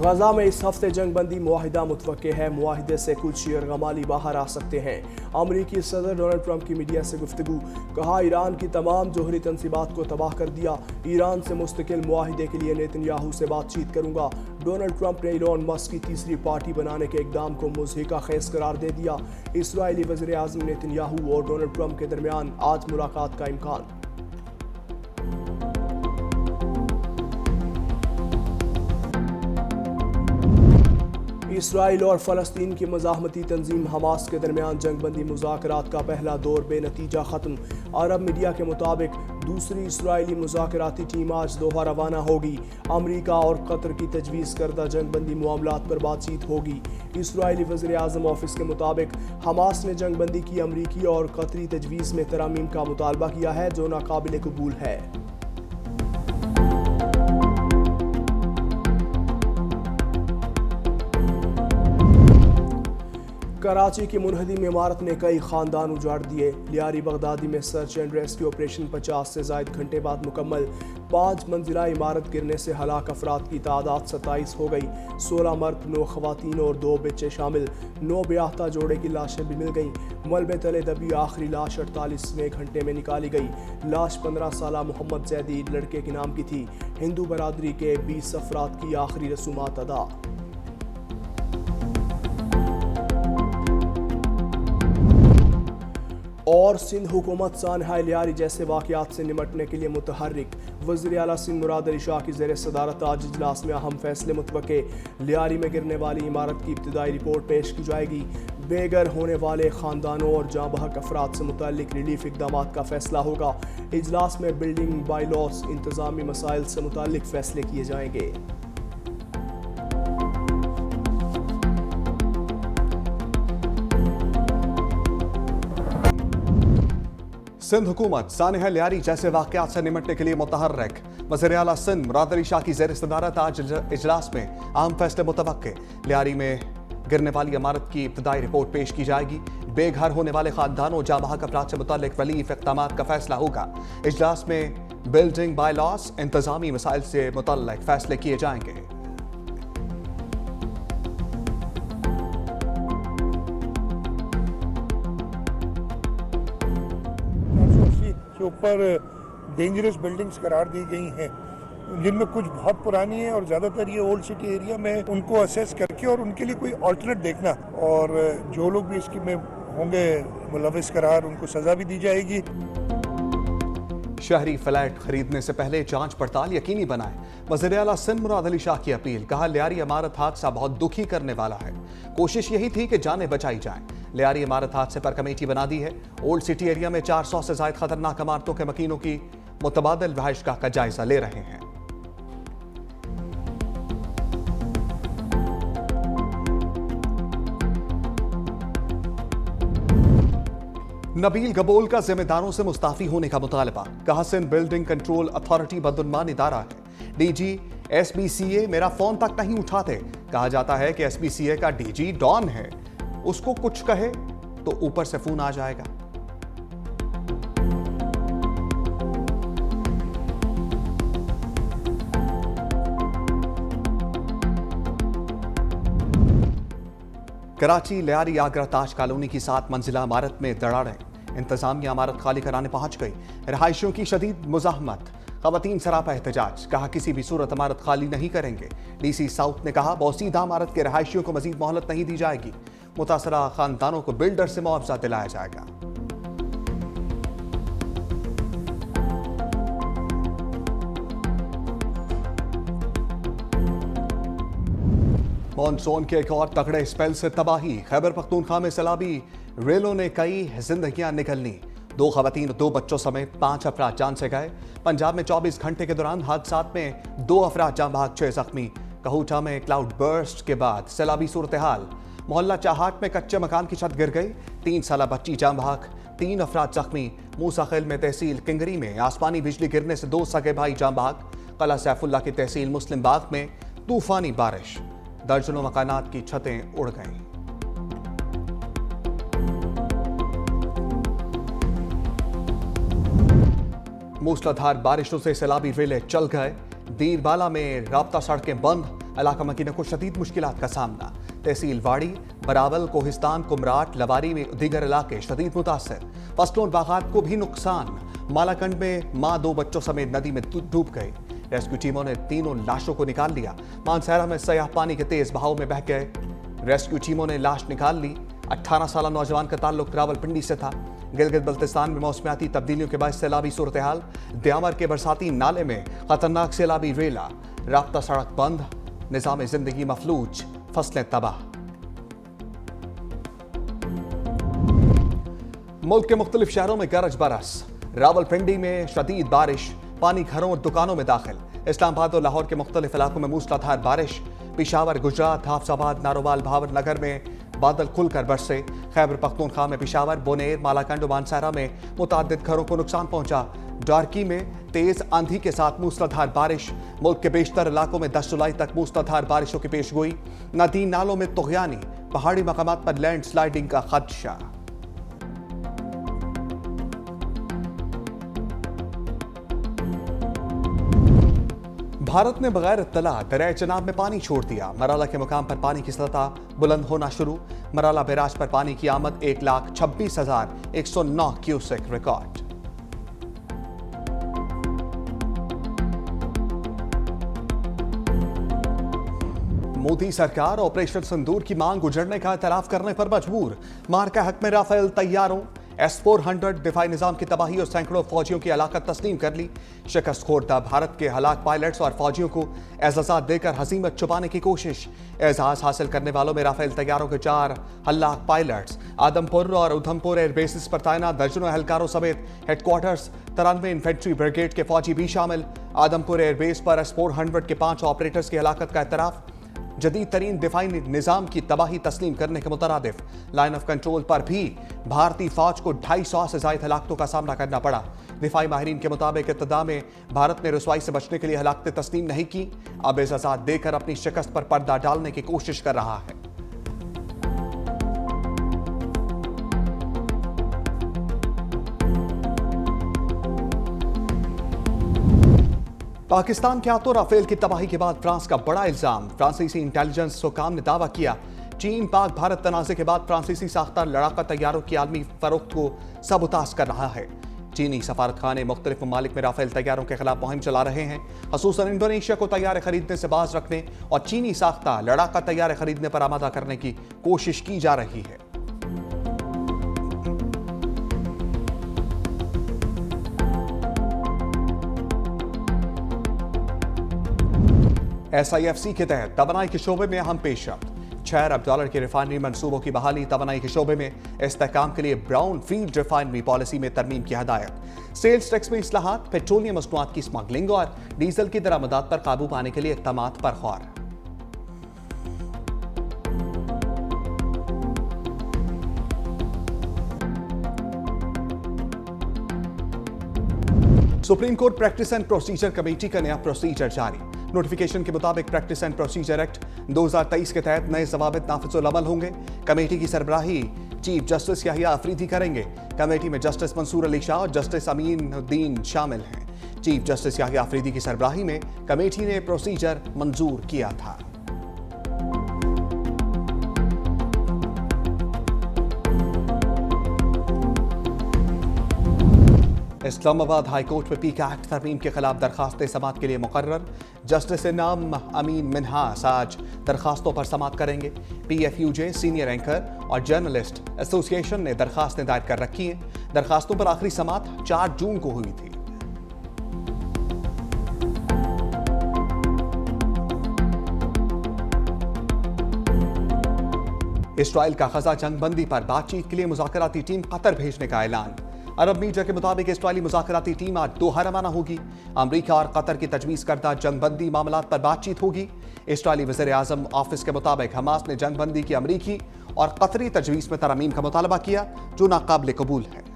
गजा में इस हफ्ते जंगबंदी मुआहिदा मुतवक्के है। मुआहिदे से कुछ शियरगमाली बाहर आ सकते हैं। अमरीकी सदर डोनाल्ड ट्रंप की मीडिया से गुफ्तगू, कहा ईरान की तमाम जोहरी तनसीबात को तबाह कर दिया। ईरान से मुस्तकिल मुआहिदे के लिए नेतन्याहू से बातचीत करूंगा। डोनाल्ड ट्रंप ने इलॉन मस्क की तीसरी पार्टी बनाने के इकदाम को मुज़हिका खेज करार दे दिया। इसराइली वज़ीर आज़म नेतन्याहू और डोनाल्ड ट्रंप के दरमियान आज मुलाकात का इम्कान। इसराइल और फ़लस्तीन की मज़ाहमती तंजीम हमास के दरमियान जंगबंदी मुज़ाकरात का पहला दौर बेनतीजा ख़त्म। अरब मीडिया के मुताबिक दूसरी इसराइली मुज़ाकराती टीम आज दोहा रवाना होगी। अमरीका और कतर की तजवीज़ करदा जंगबंदी मामलात पर बातचीत होगी। इसराइली वज़ीर आज़म ऑफिस के मुताबिक हमास ने जंगबंदी की अमरीकी और कतरी तजवीज़ में तरामीम का मुतालबा किया है, जो नाकाबिल कबूल है। कराची की मुनहदम इमारत ने कई खानदान उजाड़ दिए। लियारी बगदादी में सर्च एंड रेस्क्यू ऑपरेशन 50 से ज़ायद घंटे बाद मुकम्मल। 5 मंजिला इमारत गिरने से हलाक अफराद की तादाद 27 हो गई। 16 मर्द, 9 खवातीन और 2 बच्चे शामिल। 9 ब्याहता जोड़े की लाशें भी मिल गईं। मलबे तले दबी आखिरी लाश 48वें घंटे में निकाली गई। लाश 15 साला मोहम्मद जैदी लड़के के नाम की थी। हिंदू बरादरी के 20 अफराद की आखिरी रसूमात अदा। और सिंध हुकूमत सानहा लियारी जैसे वाक़यात से निमटने के लिए मुतहर्रिक। वज़ीर आला सिंध मुराद अली शाह की ज़ेर सदारत आज इजलास में अहम फैसले मुतवक्के। लियारी में गिरने वाली इमारत की इब्तिदाई रिपोर्ट पेश की जाएगी। बेघर होने वाले ख़ानदानों और जाँ बहक अफराद से मुतल्लिक रिलीफ इक़दाम का फैसला होगा। इजलास में बिल्डिंग बाईलॉस, इंतज़ामी मसाइल से मुतल्लिक फैसले किए जाएंगे। सिंध हुकूमत सानहा लियारी जैसे वाक़यात से निमटने के लिए मुतहर्रिक। वज़ीर आला सिंध मुराद अली शाह की ज़ेर सदारत आज इजलास में अहम फैसले मुतवक्के। लियारी में गिरने वाली इमारत की इब्तिदाई रिपोर्ट पेश की जाएगी। बेघर होने वाले खानदानों जाँ बहक अफराद से मुतल्लिक रिलीफ इक़दाम का फैसला होगा। इजलास में बिल्डिंग बाईलॉस, इंतज़ामी मसाइल से मुतल्लिक फैसले किए जाएंगे। के ऊपर डेंजरस बिल्डिंग्स करार दी गई हैं, जिनमें कुछ बहुत पुरानी है और ज़्यादातर ये ओल्ड सिटी एरिया में, उनको असेस करके और उनके लिए कोई ऑल्टरनेट देखना, और जो लोग भी इसकी में होंगे मुलविस करार, उनको सज़ा भी दी जाएगी। शहरी फ्लैट खरीदने से पहले जांच पड़ताल यकीनी बनाएं। वज़ीर आला सिंध मुराद अली शाह की अपील। कहा, लियारी इमारत हादसा बहुत दुखी करने वाला है। कोशिश यही थी कि जानें बचाई जाएं। लियारी इमारत हादसे पर कमेटी बना दी है। ओल्ड सिटी एरिया में 400 से ज़ायद खतरनाक इमारतों के मकीनों की मुतबादिल रहायशगाह का जायजा ले रहे हैं। नबील गबोल का जिम्मेदारों से मुस्ताफी होने का मुतालबा। कहा, सिंध बिल्डिंग कंट्रोल अथॉरिटी बदउन्मान इदारा है। डीजी SBCA मेरा फोन तक नहीं उठाते। कहा जाता है कि SBCA का डीजी डॉन है, उसको कुछ कहे तो ऊपर से फोन आ जाएगा। कराची लियारी आगरा ताज कॉलोनी की 7 मंजिला इमारत में दरारें। इंतजामिया इमारत खाली कराने पहुंच गई। रहायशियों की शदीद मुज़ाहमत। ख़वातीन सरापा एहतजाज। कहा, किसी भी सूरत इमारत खाली नहीं करेंगे। DC साउथ ने कहा, बौसीदा इमारत के रहायशियों को मजीद मोहलत नहीं दी जाएगी। मुतासरा खानदानों को बिल्डर से मुआवजा दिलाया जाएगा। मॉनसून के एक और तगड़े स्पेल से तबाही। खैबर पख्तूनख्वा में सैलाबी रेलों ने कई जिंदगियां निकलनी। 2 खवातीन और 2 बच्चों समेत 5 अफराद जान से गए। पंजाब में 24 घंटे के दौरान हादसात में 2 अफराद जान बहक, 6 जख्मी। कहूटा में क्लाउड बर्स्ट के बाद सैलाबी सूरत हाल। मोहल्ला चाहाट में कच्चे मकान की छत गिर गई। 3 साला बच्ची जान बहक, 3 अफराद जख्मी। मूसाखेल में तहसील किंगरी में आसमानी बिजली गिरने से 2 सगे भाई जान बहक। कला सैफुल्ला की तहसील मुस्लिम बाग में तूफानी बारिश, दर्जनों मकानात की छतें उड़ गईं। मूसलाधार बारिशों से सैलाबी रेले चल गए। दीरबाला में राब्ता सड़कें बंद। इलाका मकीनों को शदीद मुश्किलात का सामना। तहसील वाड़ी, बरावल, कोहिस्तान, कुमराट, लवारी में दीगर इलाके शदीद मुतासर। फसलों और बागात को भी नुकसान। मालाकंड में मां 2 बच्चों समेत नदी में डूब गई। रेस्क्यू टीमों ने 3 लाशों को निकाल लिया। मानसहरा में सयाह पानी के तेज बहाव में बह गए। रेस्क्यू टीमों ने लाश निकाल ली। 18 साल नौजवान का ताल्लुक रावलपिंडी से था। गिलगित बल्तिस्तान में मौसमियाती तब्दीलियों के बाद सैलाबी सूरत हाल। द्यामर के बरसाती नाले में खतरनाक सैलाबी रेला। राब्ता सड़क बंद। निजाम जिंदगी मफलूज। फसलें तबाह। मुल्क के मुख्तलिफ शहरों में गरज बरस। रावलपिंडी में शदीद बारिश। पानी घरों और दुकानों में दाखिल। इस्लामाबाद और लाहौर के मुख्तलिफ इलाकों में मूसलाधार बारिश। पिशावर, गुजरात, हाफजाबाद, नारोवाल, भावर नगर में बादल खुलकर बरसे। खैबर पख्तूनख्वा में पिशावर, बोनेर, मालाकंड और मानसहरा में मुताद्दिद घरों को नुकसान पहुंचा। डार्की में तेज आंधी के साथ मूसलाधार बारिश। मुल्क के बेशतर इलाकों में 10 जुलाई तक मूसलाधार बारिशों की पेशगोई। नदी नालों में तुग़यानी। पहाड़ी मकामात पर लैंडस्लाइडिंग का खदशा। भारत ने बगैर इत्तला दरिया चनाब में पानी छोड़ दिया। मराला के मुकाम पर पानी की सतह बुलंद होना शुरू। मराला बैराज पर पानी की आमद 1,26,109 क्यूसेक रिकॉर्ड। मोदी सरकार ऑपरेशन सिंदूर की मांग गुजरने का एतराफ करने पर मजबूर। मार्का हक में राफेल तैयारों। S-400 दिफाई निजाम की तबाही और सैकड़ों फौजियों की हलाकत तस्लीम कर ली। शिकस्त खोरदा भारत के हलाक पायलट्स और फौजियों को एजाज़ात देकर हजीमत छुपाने की कोशिश। एजाज हासिल करने वालों में राफेल तैयारों के 4 हलाक पायलट्स, आदमपुर और उधमपुर एयरबेसिस पर तैनात दर्जनों एहलकारों समेत हेडक्वार्टर्स 93 इन्फेंट्री ब्रिगेड के फौजी भी शामिल। आदमपुर एयरबेस पर S-400 के 5 ऑपरेटर्स की हलाकत का एतराफ। जदीद तरीन दिफाई निजाम की तबाही तस्लीम करने के मुतरादिफ लाइन ऑफ कंट्रोल पर भी भारतीय फौज को 250 से ज्यादा हलाकतों का सामना करना पड़ा। दिफाई माहिरीन के मुताबिक इब्तिदा में भारत ने रसवाई से बचने के लिए हलाकतें तस्लीम नहीं की। अब एजाज़ात देकर अपनी शिकस्त पर पर्दा डालने की कोशिश कर रहा है। पाकिस्तान के हाथों राफेल की तबाही के बाद फ्रांस का बड़ा इल्जाम। फ्रांसीसी इंटेलिजेंस हुकाम ने दावा किया चीन पाक भारत तनाज़े के बाद फ्रांसीसी साख्ता लड़ाका तैयारों की आलमी फरोख्त को सबूताज कर रहा है। चीनी सफारतखाने मुख्तलिफ ममालिक में राफेल तैयारों के खिलाफ मुहिम चला रहे हैं। खसूसन इंडोनेशिया को तैयार खरीदने से बाज रखने और चीनी साख्ता लड़ाका तैयार खरीदने पर आमादा करने की कोशिश की जा रही है। SIFC के तहत तवानाई के शोबे में अहम पेशरफ्त। 6 अरब डॉलर के रिफाइनरी मंसूबों की बहाली। तवानाई के शोबे में इस्तेहकाम के लिए ब्राउन फील्ड रिफाइनरी पॉलिसी में तरमीम की हदायत। सेल्स टैक्स में इस्लाहात। पेट्रोलियम मसनूआत की स्मगलिंग और डीजल की दरामदात पर काबू पाने के लिए इक़दामात पर गौर। Supreme court practice and procedure committee का नया प्रोसीजर जारी। नोटिफिकेशन के मुताबिक प्रैक्टिस एंड प्रोसीजर एक्ट 2023 के तहत नए ज़वाबित नाफिजुल अमल होंगे। कमेटी की सरबराही चीफ जस्टिस याहिया अफरीदी करेंगे। कमेटी में जस्टिस मंसूर अली शाह और जस्टिस अमीनुद्दीन शामिल हैं। चीफ जस्टिस याहिया अफरीदी की सरबराही में कमेटी ने प्रोसीजर मंजूर किया था। इस्लामाबाद हाई कोर्ट में पीक एक्ट तरमीम के खिलाफ दरखास्तें समात के लिए मुकर्रर। जस्टिस नाम अमीन मिन्हास आज दरखास्तों पर समात करेंगे। PFUJ सीनियर एंकर और जर्नलिस्ट एसोसिएशन ने दरखास्तें दायर कर रखी हैं। दरखास्तों पर आखिरी समात 4 जून को हुई थी। इस्राइल का गजा जंगबंदी पर बातचीत के लिए मुज़ाकराती टीम कतर भेजने का ऐलान। अरब मीडिया के मुताबिक इस्राइली मुज़ाकराती टीम आज दोहा रवाना होगी। अमरीका और कतर की तजवीज़ करदा जंगबंदी मामलात पर बातचीत होगी। इस्राइली वज़ीर आज़म ऑफिस के मुताबिक हमास ने जंगबंदी की अमरीकी और कतरी तजवीज़ में तरमीम का मुतालबा किया जो नाकाबिल कबूल है।